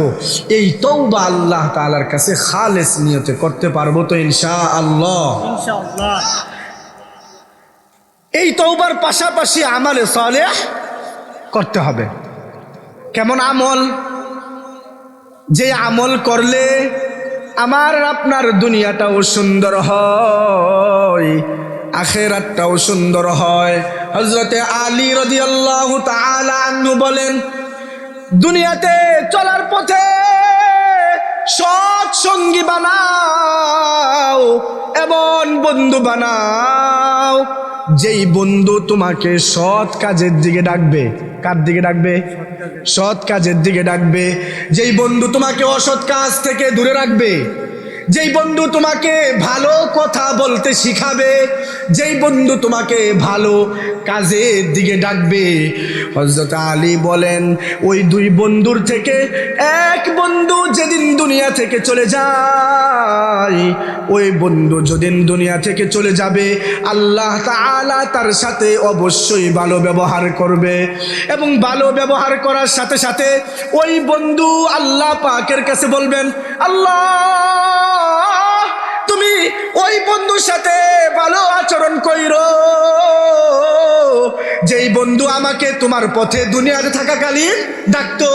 এই তওবা আল্লাহ তাআলার কাছে খালেস নিয়তে করতে পারবো তো ইনশাআল্লাহ? ইনশাআল্লাহ। এই তওবার পাশাপাশি আমালে সালেহ করতে হবে। কেমন আমল? যে আমল করলে আমার আপনার দুনিয়াটাও সুন্দর হয়, আখিরাতটাও সুন্দর হয়। হযরতে আলী রাদিয়াল্লাহু তাআলা আনহু বলেন, দুনিয়াতে চলার পথে সৎ সঙ্গী বানাও, এমন বন্ধু বানাও যেই বন্ধু তোমাকে সৎ কাজের দিকে ডাকবে। কার দিকে ডাকবে? সৎ কাজের দিকে ডাকবে। যেই বন্ধু তোমাকে অসৎ কাজ থেকে দূরে রাখবে, যেই বন্ধু তোমাকে ভালো কথা বলতে শিখাবে, যেই বন্ধু তোমাকে ভালো কাজের দিকে ডাকবে। হযরত আলী বলেন, ওই 2 বন্ধুর থেকে এক বন্ধু যেদিন দুনিয়া থেকে চলে যায়, ওই বন্ধু যেদিন দুনিয়া থেকে চলে যাবে, আল্লাহ তাআলা তার সাথে অবশ্যই ভালো ব্যবহার করবে, এবং ভালো ব্যবহার করার সাথে সাথে ওই বন্ধু আল্লাহ পাকের কাছে বলবেন, আল্লাহ তুমি ওই বন্ধুর সাথে ভালো আচরণ কইরো, যেই বন্ধু আমাকে তোমার পথে দুনিয়াতে থাকাকালীন ডাকতো,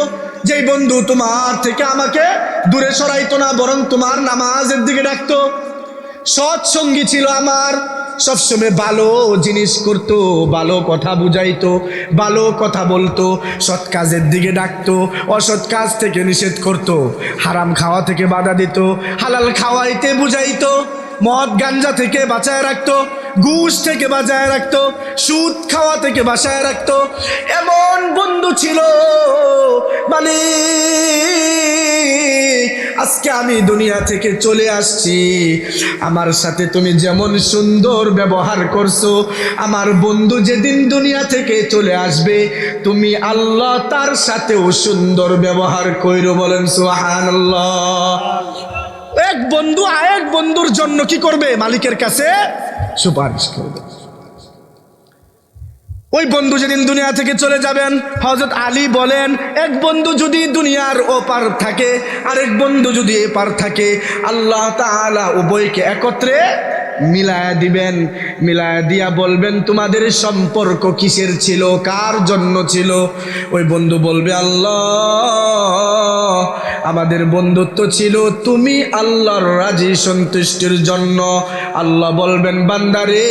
যেই বন্ধু তোমার থেকে আমাকে দূরে সরাইতো না, বরং তোমার নামাজের দিকে ডাকতো। সৎ সঙ্গী ছিল আমার, সবসময় ভালো জিনিস করতো, ভালো কথা বুঝাইতো, ভালো কথা বলতো, সৎ কাজের দিকে ডাকতো, অসৎ কাজ থেকে নিষেধ করতো, হারাম খাওয়া থেকে বাধা দিত, হালাল খাওয়াইতে বুঝাইতো, মদ গাঞ্জা থেকে বাঁচায় রাখতো, ঘুষ থেকে বাঁচায় রাখতো, সুদ খাওয়া থেকে বাঁচায় রাখতো। এমন বন্ধু ছিল মানে আজকে আমি দুনিয়া থেকে চলে আসছি, আমার সাথে তুমি যেমন সুন্দর ব্যবহার করছো, আমার বন্ধু যেদিন দুনিয়া থেকে চলে আসবে, তুমি আল্লাহ তার সাথেও সুন্দর ব্যবহার কইরো। বলেন সুবহানাল্লাহ। এক বন্ধু আরেক বন্ধুর জন্য কি করবে? মালিকের কাছে সুপারিশ করবে। ওই বন্ধু যেদিন দুনিয়া থেকে চলে যাবেন, হযরত আলী বলেন, এক বন্ধু যদি দুনিয়ার ওপার থাকে, আরেক বন্ধু যদি এপার থাকে, আল্লাহ তাআলা উভয়কে একত্রে মিলায়া দিবেন। মিলায়া দিয়া বলবেন, তোমাদের সম্পর্ক কিসের ছিল, কার জন্য ছিল? ওই বন্ধু বলবে, আল্লাহ আমাদের বন্ধুত্ব ছিল তুমি আল্লাহর রাজি সন্তুষ্টির জন্য। আল্লাহ বলবেন, বান্দারে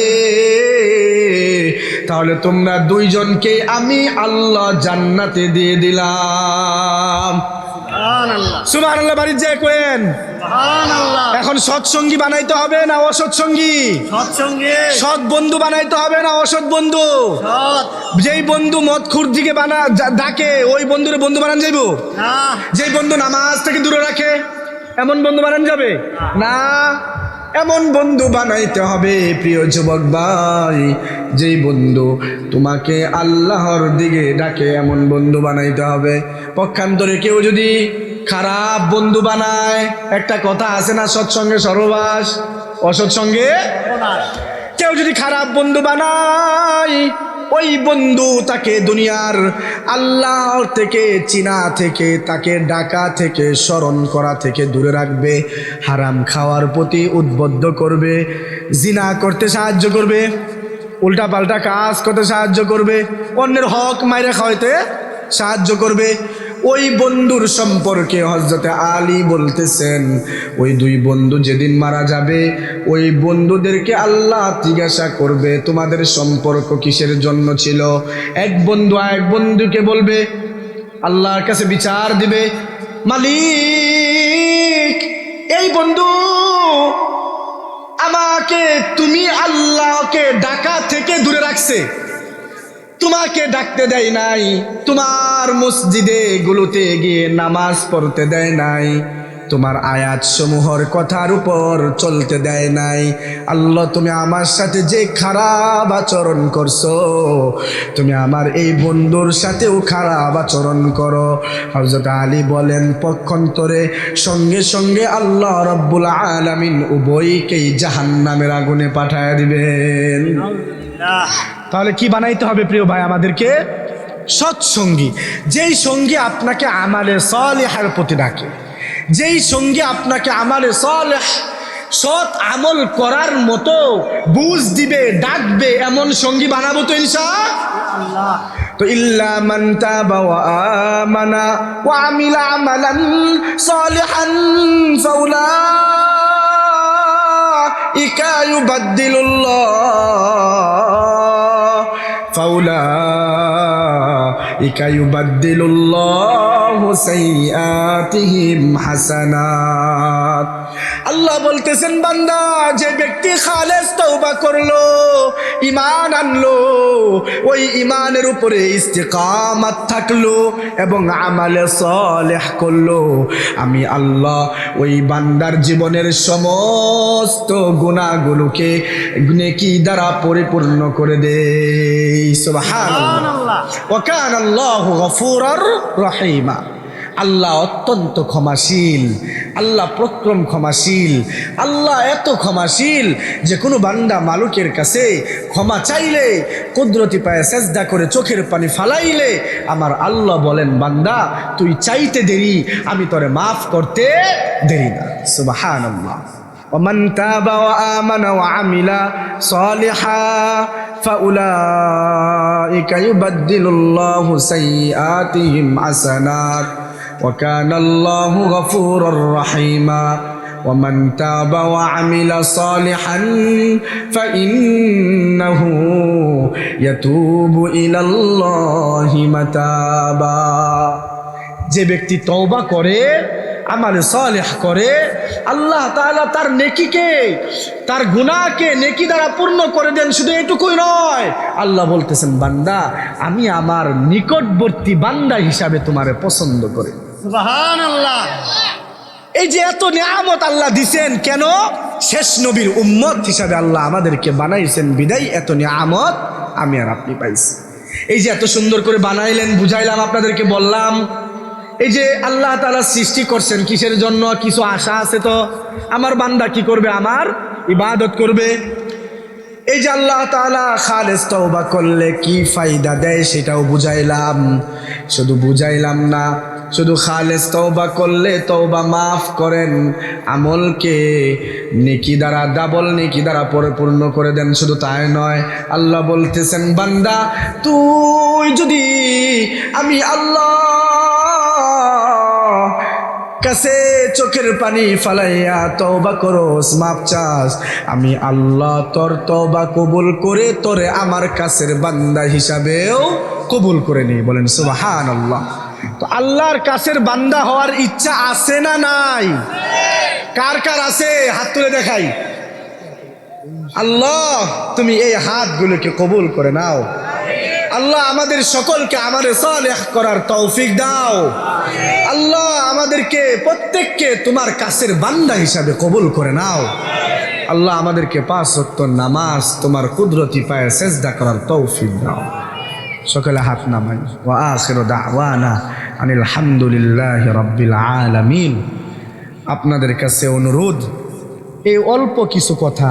তাহলে তোমরা 2 জনকে আমি আল্লাহ জান্নাতে দিয়ে দিলাম। সুবহানাল্লাহ। বাড়ির যায় কোয়েন সুবহানাল্লাহ। এখন সৎসঙ্গী বানাইতে হবে না অসৎ সঙ্গী? সৎসঙ্গী। সৎ বন্ধু বানাইতে হবে না অসৎ বন্ধু? সৎ। যেই বন্ধু মদখুর দিকে ডাকে, ওই বন্ধুরে বন্ধু বানান যাইব না। যেই বন্ধু নামাজ থেকে দূরে রাখে, এমন বন্ধু বানান যাবে না। এমন বন্ধু বানাইতে হবে প্রিয় যুবক ভাই, যেই বন্ধু তোমাকে আল্লাহর দিকে ডাকে, এমন বন্ধু বানাইতে হবে। পক্ষান্তরে কেউ যদি খারাপ বন্ধু বানায়, একটা কথা আছে না, সৎসঙ্গে সর্ববাস, অসৎসঙ্গে কেউ যদি খারাপ বন্ধু বানায়, ওই বন্ধু তাকে দুনিয়ার আল্লাহর থেকে চিনা থেকে, তাকে ডাকা থেকে, স্মরণ করা থেকে দূরে রাখবে, হারাম খাওয়ার প্রতি উদ্বুদ্ধ করবে, জিনা করতে সাহায্য করবে, উল্টা পাল্টা কাজ করতে সাহায্য করবে, অন্যের হক মাইরে খাওয়াইতে সাহায্য করবে। ওই বন্ধুর সম্পর্কে হযরতে আলী বলতেছেন, ওই দুই বন্ধু যেদিন মারা যাবে ওই বন্ধুদেরকে আল্লাহ জিজ্ঞাসা করবে তোমাদের সম্পর্ক কিসের জন্য ছিল। এক বন্ধু আরেক বন্ধুকে বলবে, আল্লাহর কাছে বিচার দিবে, মালিক এই বন্ধু আমাকে তুমি আল্লাহকে ডাকা থেকে দূরে রাখছে, তোমাকে ডাকতে দেয় নাই, তোমার মসজিদে গুলোতে গিয়ে নামাজ পড়তে দেয় নাই, তোমার আয়াত সমূহের কথার উপর চলতে দেয় নাই। আল্লাহ তুমি আমার সাথে যে খারাপ আচরণ করছো, তুমি আমার এই বন্ধুর সাথেও খারাপ আচরণ করো। হযরত আলী বলেন, পক্ষান্তরে সঙ্গে সঙ্গে আল্লাহ রাব্বুল আলামিন উভয়কেই জাহান্নামের আগুনে পাঠায় দিবেন। তাহলে কি বানাইতে হবে প্রিয় ভাই আমাদেরকে? সৎসঙ্গী, যেই সঙ্গী আপনাকে আমালে সালিহার প্রতি ডাকে, যেই সঙ্গী আপনাকে আমালে সালেহ সৎ আমল করার মতো বুঝ দিবে, ডাকবে, এমন সঙ্গী বানাবো তো ইনশাআল্লাহ। তো ইল্লা মান তাবা ওয়া আমানা ওয়া আমিলা আমালান সালিহান ফাউলাইকা ইউবাদদিলুল্লাহু সাইয়্যাতিহিম হাসানাত। আল্লাহ বলতেছেন, বান্দা যে ব্যক্তি খালেস তওবা করলো, ঈমান আনলো, ওই ঈমানের উপরে ইস্তিকামাত থাকলো এবং আমালে সালেহ করলো, আমি আল্লাহ ওই বান্দার জীবনের সমস্ত গুনাহগুলোকে নেকি দ্বারা পরিপূর্ণ করে দেই। সুবহানাল্লাহ। ওয়া কানা আল্লাহু গফুরার রহিমা। আল্লাহ অত্যন্ত ক্ষমাশীল, আল্লাহ প্রক্রম ক্ষমাশীল, আল্লাহ এত ক্ষমাশীল যে কোনো বান্দা মালিকের কাছে ক্ষমা চাইলে, কুদরতি পায়ে সেজদা করে চোখের পানি ফালাইলে আমার আল্লাহ বলেন, বান্দা তুই চাইতে দেরি, আমি তোরে মাফ করতে দেরি না। সুবহানাল্লাহ। ওমান তাবা ওয়া আমানা ওয়া আমিলা সালিহা ফাউলাইকা ইউবাদদিলুল্লাহু সাইয়্যাতিহিম হাসানাত ওয়া কানা আল্লাহু গফুরার রহিমা। ومن تاب وعمل صالحا فإنه يتوب إلى الله متابا। যে ব্যক্তি তওবা করে, আমালে সালেহ করে, আল্লাহ তাআলা তার নেকিকে, তার গুনাহকে নেকি দ্বারা পূর্ণ করে দেন। শুধু এটুকুই নয়, আল্লাহ বলতেছেন, বান্দা আমি আমার নিকটবর্তী বান্দা হিসাবে তোমারে পছন্দ করি। সুবহানাল্লাহ। এই যে এত নিয়ামত আল্লাহ দিছেন কেন? শেষ নবীর উম্মত হিসাবে আল্লাহ আমাদেরকে বানাইছেন বিদায় এত নিয়ামত আমি আর আপনি পাইছি। এই যে এত সুন্দর করে বানাইলেন, বুঝাইলাম, আপনাদেরকে বললাম, এই যে আল্লাহ তাআলা সৃষ্টি করছেন কিসের জন্য? কিছু আশা আছে তো, আমার বান্দা কি করবে? আমার ইবাদত করবে। এই যে আল্লাহ তাআলা খালেস তওবা করলে কি ফায়দা দেয় সেটাও বুঝাইলাম। শুধু বুঝাইলাম না, শুধু খালেস তওবা করলে তওবা মাফ করেন, আমলকে নেকি দ্বারা, ডাবল নেকি দ্বারা পরিপূর্ণ করে দেন। শুধু তাই নয়, আল্লাহ বলতেছেন, বান্দা তুই যদি আমি আল্লাহ কাছে চোখের পানি ফালাইয়া তওবা করস, মাপ চাস, আমি আল্লাহ তোর তওবা কবুল করে তোরে আমার কাছের বান্দা হিসাবেও কবুল করে নিই। বলেন সুবহানাল্লাহ। তো আল্লাহর কাছের বান্দা হওয়ার ইচ্ছা আছে না নাই? কার কার আছে? হাত তুলে দেখাই। আল্লাহ তুমি এই হাতগুলোকে কবুল করে নাও। আল্লাহ আমাদের সকলকে আমারে সালেহ করার তৌফিক দাও। আল্লাহ আমাদেরকে প্রত্যেককে তোমার কাছের বান্দা হিসাবে কবুল করে নাও। আল্লাহ আমাদেরকে 5 ওয়াক্ত নামাজ তোমার কুদরতি পায়ে সেজদা করার তৌফিক দাও। সকলে হাত নামাই। ওয়া আখিরু দাওয়ানা আনিল হামদুলিল্লাহি রাব্বিল আলামিন। আপনাদের কাছে অনুরোধ, এই অল্প কিছু কথা,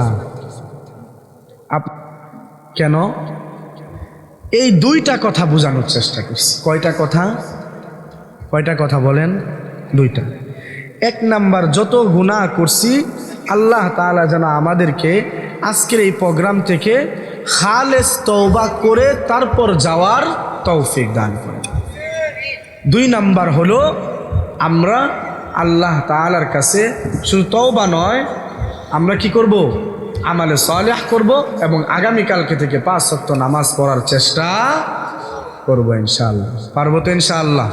কেন এই 2টা কথা বোঝানোর চেষ্টা করছি। কয়টা কথা? কয়টা কথা বলেন? 2টা। 1 নাম্বার, যত গুনাহ করছি আল্লাহ তাআলা যেন আমাদেরকে আজকের এই প্রোগ্রাম থেকে খালেস তওবা করে তারপর যাওয়ার তৌফিক দান করেন। 2 নাম্বার হলো আমরা আল্লাহ তাআলার কাছে শুধু তওবা নয়, আমরা কি করব, আমালে সালেহ করব এবং আগামীকালকে থেকে 5 ওয়াক্ত নামাজ পড়ার চেষ্টা করব ইনশাআল্লাহ। পারবো তো ইনশাআল্লাহ?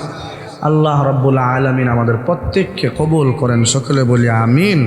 আল্লাহ রাব্বুল আলামিন আমাদের প্রত্যেককে কবুল করেন, সকলে বলি আমিন।